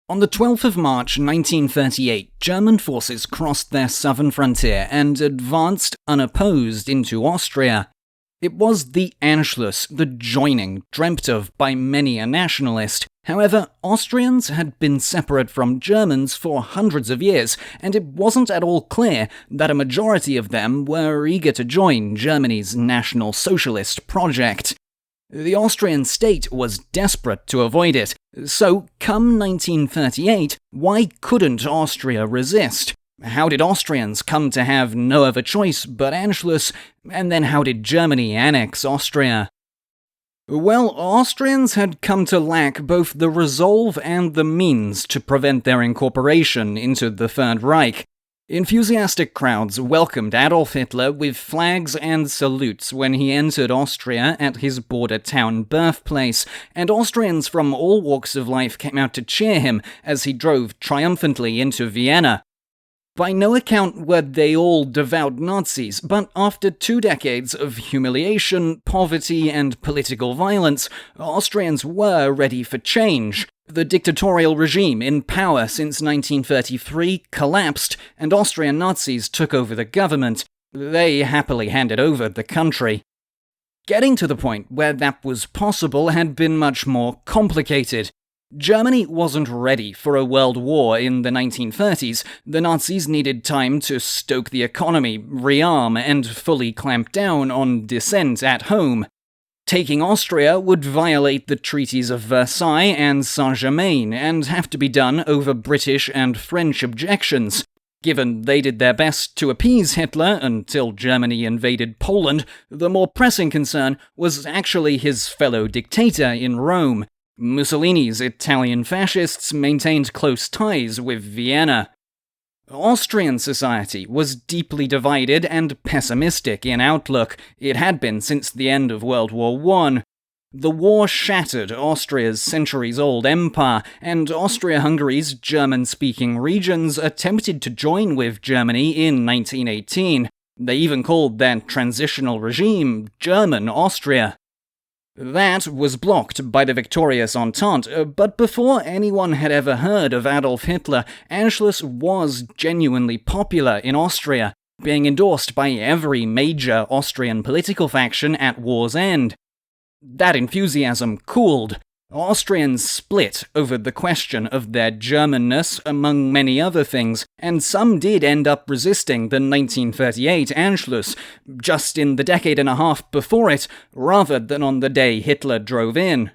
On the 12th of March 1938, German forces crossed their southern frontier and advanced unopposed into Austria. It was the Anschluss, the joining, dreamt of by many a nationalist. However, Austrians had been separate from Germans for hundreds of years, and it wasn't at all clear that a majority of them were eager to join Germany's National Socialist project. The Austrian state was desperate to avoid it, so come 1938, why couldn't Austria resist? How did Austrians come to have no other choice but Anschluss, and then how did Germany annex Austria? Well, Austrians had come to lack both the resolve and the means to prevent their incorporation into the Third Reich. Enthusiastic crowds welcomed Adolf Hitler with flags and salutes when he entered Austria at his border town birthplace, and Austrians from all walks of life came out to cheer him as he drove triumphantly into Vienna. By no account were they all devout Nazis, but after 2 decades of humiliation, poverty, and political violence, Austrians were ready for change. The dictatorial regime in power since 1933 collapsed, and Austrian Nazis took over the government. They happily handed over the country. Getting to the point where that was possible had been much more complicated. Germany wasn't ready for a world war in the 1930s. The Nazis needed time to stoke the economy, rearm, and fully clamp down on dissent at home. Taking Austria would violate the treaties of Versailles and Saint-Germain and have to be done over British and French objections. Given they did their best to appease Hitler until Germany invaded Poland, the more pressing concern was actually his fellow dictator in Rome. Mussolini's Italian fascists maintained close ties with Vienna. Austrian society was deeply divided and pessimistic in outlook. It had been since the end of World War I. The war shattered Austria's centuries-old empire, and Austria-Hungary's German-speaking regions attempted to join with Germany in 1918. They even called their transitional regime German Austria. That was blocked by the victorious Entente, but before anyone had ever heard of Adolf Hitler, Anschluss was genuinely popular in Austria, being endorsed by every major Austrian political faction at war's end. That enthusiasm cooled. Austrians split over the question of their Germanness, among many other things, and some did end up resisting the 1938 Anschluss, just in the decade and a half before it, rather than on the day Hitler drove in.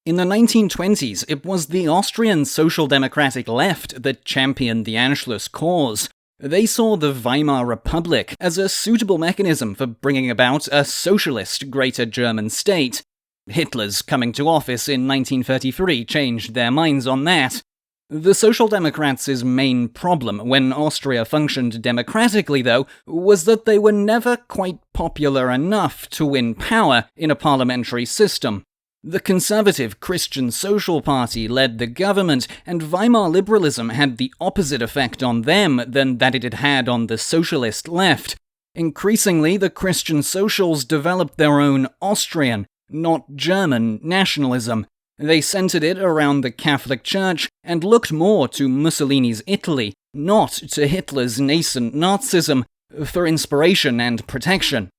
In the 1920s, it was the Austrian Social Democratic left that championed the Anschluss cause. They saw the Weimar Republic as a suitable mechanism for bringing about a socialist Greater German state. Hitler's coming to office in 1933 changed their minds on that. The Social Democrats' main problem when Austria functioned democratically, though, was that they were never quite popular enough to win power in a parliamentary system. The conservative Christian Social Party led the government, and Weimar liberalism had the opposite effect on them than that it had had on the socialist left. Increasingly, the Christian Socials developed their own Austrian, not German, nationalism. They centered it around the Catholic Church and looked more to Mussolini's Italy, not to Hitler's nascent Nazism, for inspiration and protection.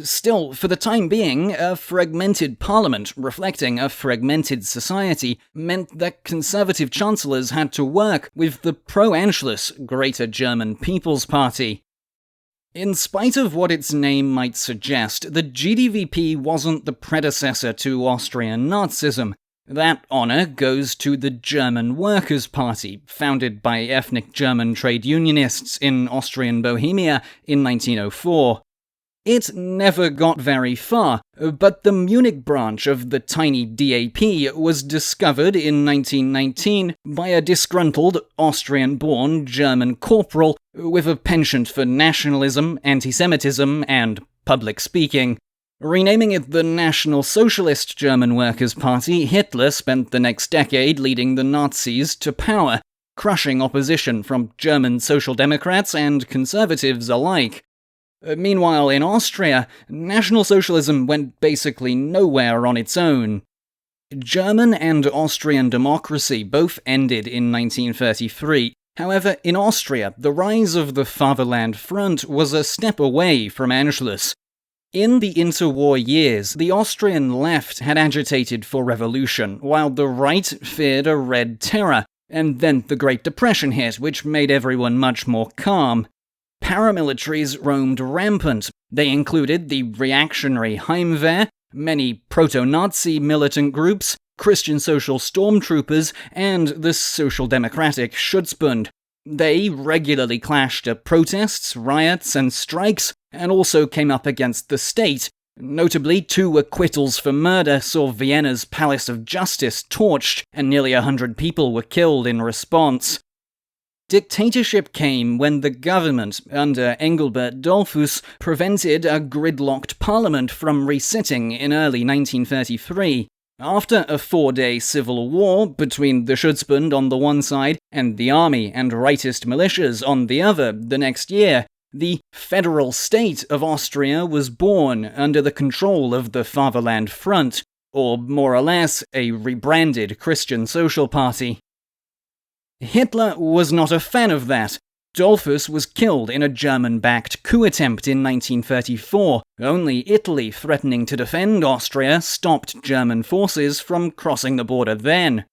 Still, for the time being, a fragmented parliament reflecting a fragmented society meant that conservative chancellors had to work with the pro-Anschluss Greater German People's Party. In spite of what its name might suggest, the GDVP wasn't the predecessor to Austrian Nazism. That honor goes to the German Workers' Party, founded by ethnic German trade unionists in Austrian Bohemia in 1904. It never got very far, but the Munich branch of the tiny DAP was discovered in 1919 by a disgruntled Austrian-born German corporal with a penchant for nationalism, anti-Semitism, and public speaking. Renaming it the National Socialist German Workers' Party, Hitler spent the next decade leading the Nazis to power, crushing opposition from German Social Democrats and conservatives alike. Meanwhile, in Austria, National Socialism went basically nowhere on its own. German and Austrian democracy both ended in 1933. However, in Austria, the rise of the Fatherland Front was a step away from Anschluss. In the interwar years, the Austrian left had agitated for revolution, while the right feared a Red Terror, and then the Great Depression hit, which made everyone much more calm. Paramilitaries roamed rampant. They included the reactionary Heimwehr, many proto-Nazi militant groups, Christian social stormtroopers, and the social democratic Schutzbund. They regularly clashed at protests, riots, and strikes, and also came up against the state. Notably, 2 acquittals for murder saw Vienna's Palace of Justice torched, and nearly 100 people were killed in response. Dictatorship came when the government, under Engelbert Dollfuss, prevented a gridlocked parliament from resitting in early 1933. After a 4-day civil war between the Schutzbund on the one side and the army and rightist militias on the other the next year, the federal state of Austria was born under the control of the Fatherland Front, or more or less a rebranded Christian Social Party. Hitler was not a fan of that. Dollfuss was killed in a German-backed coup attempt in 1934. Only Italy, threatening to defend Austria, stopped German forces from crossing the border then.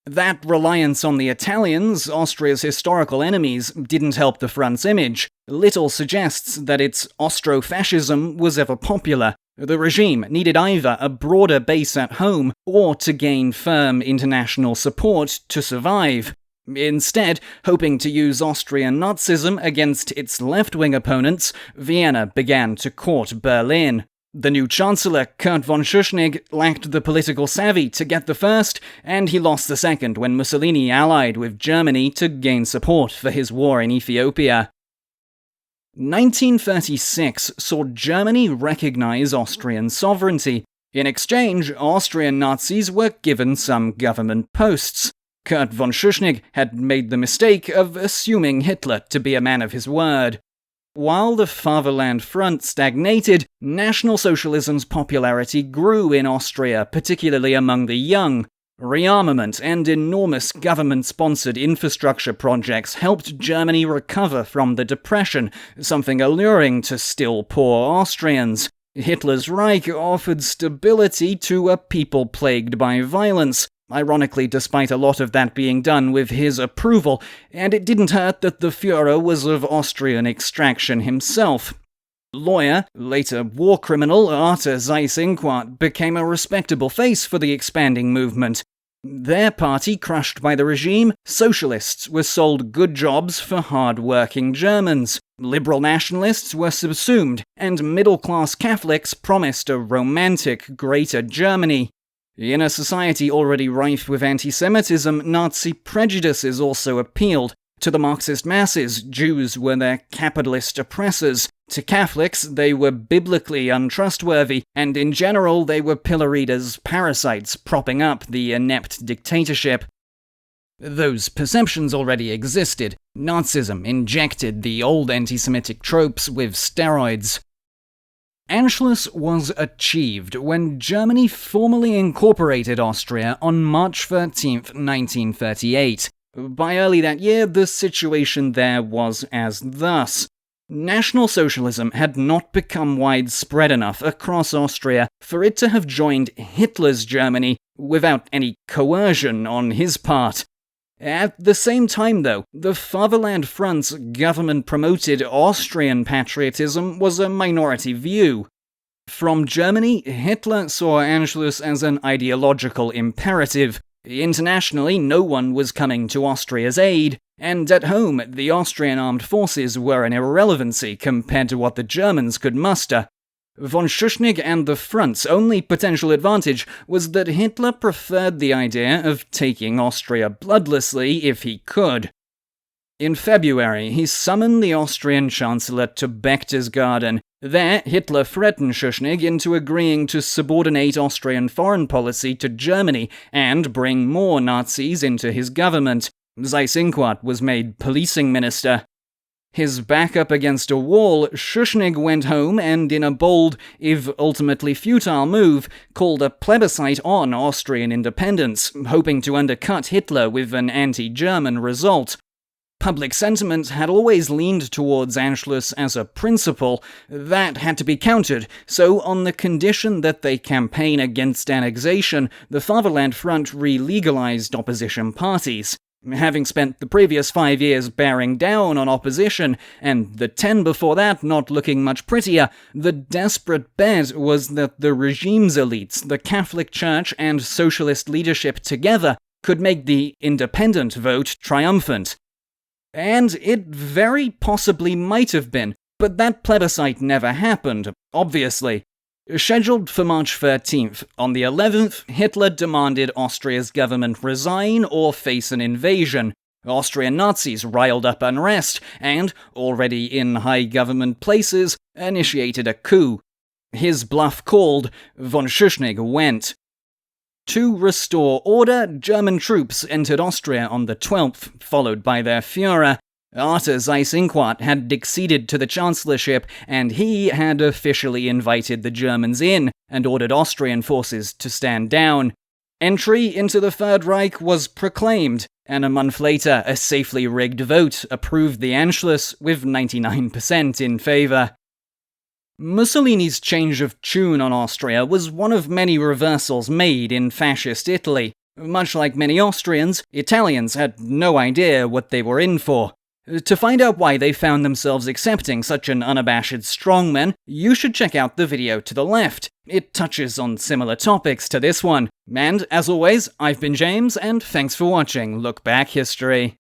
That reliance on the Italians, Austria's historical enemies, didn't help the front's image. Little suggests that its austrofascism was ever popular. The regime needed either a broader base at home or to gain firm international support to survive. Instead, hoping to use Austrian Nazism against its left-wing opponents, Vienna began to court Berlin. The new chancellor, Kurt von Schuschnigg, lacked the political savvy to get the first, and he lost the second when Mussolini allied with Germany to gain support for his war in Ethiopia. 1936 saw Germany recognize Austrian sovereignty. In exchange, Austrian Nazis were given some government posts. Kurt von Schuschnigg had made the mistake of assuming Hitler to be a man of his word. While the Fatherland Front stagnated, National Socialism's popularity grew in Austria, particularly among the young. Rearmament and enormous government-sponsored infrastructure projects helped Germany recover from the Depression, something alluring to still poor Austrians. Hitler's Reich offered stability to a people plagued by violence, ironically despite a lot of that being done with his approval, and it didn't hurt that the Führer was of Austrian extraction himself. Lawyer, later war criminal Arthur Seyss-Inquart became a respectable face for the expanding movement. Their party crushed by the regime, socialists were sold good jobs for hard-working Germans. Liberal nationalists were subsumed, and middle-class Catholics promised a romantic Greater Germany. In a society already rife with anti-Semitism, Nazi prejudices also appealed. To the Marxist masses, Jews were their capitalist oppressors. To Catholics, they were biblically untrustworthy, and in general, they were pilloried as parasites propping up the inept dictatorship. Those perceptions already existed. Nazism injected the old anti-Semitic tropes with steroids. Anschluss was achieved when Germany formally incorporated Austria on March 13, 1938. By early that year, the situation there was as thus. National Socialism had not become widespread enough across Austria for it to have joined Hitler's Germany without any coercion on his part. At the same time, though, the Fatherland Front's government-promoted Austrian patriotism was a minority view. From Germany, Hitler saw Anschluss as an ideological imperative. Internationally, no one was coming to Austria's aid, and at home, the Austrian armed forces were an irrelevancy compared to what the Germans could muster. Von Schuschnigg and the Front's only potential advantage was that Hitler preferred the idea of taking Austria bloodlessly if he could. In February, he summoned the Austrian Chancellor to Berchtesgaden. There, Hitler threatened Schuschnigg into agreeing to subordinate Austrian foreign policy to Germany and bring more Nazis into his government. Seyss-Inquart was made policing minister. His back up against a wall, Schuschnigg went home and, in a bold, if ultimately futile move, called a plebiscite on Austrian independence, hoping to undercut Hitler with an anti-German result. Public sentiment had always leaned towards Anschluss as a principle. That had to be countered, so on the condition that they campaign against annexation, the Fatherland Front re-legalized opposition parties. Having spent the previous 5 years bearing down on opposition, and the 10 before that not looking much prettier, the desperate bet was that the regime's elites, the Catholic Church and socialist leadership together, could make the independent vote triumphant. And it very possibly might have been, but that plebiscite never happened, obviously. Scheduled for March 13th, on the 11th, Hitler demanded Austria's government resign or face an invasion. Austrian Nazis riled up unrest and, already in high government places, initiated a coup. His bluff called, von Schuschnigg went. To restore order, German troops entered Austria on the 12th, followed by their Führer. Arthur Seyss-Inquart had acceded to the chancellorship, and he had officially invited the Germans in and ordered Austrian forces to stand down. Entry into the Third Reich was proclaimed, and a month later a safely rigged vote approved the Anschluss with 99% in favour. Mussolini's change of tune on Austria was one of many reversals made in fascist Italy. Much like many Austrians, Italians had no idea what they were in for. To find out why they found themselves accepting such an unabashed strongman, you should check out the video to the left. It touches on similar topics to this one. And, as always, I've been James, and thanks for watching Look Back History.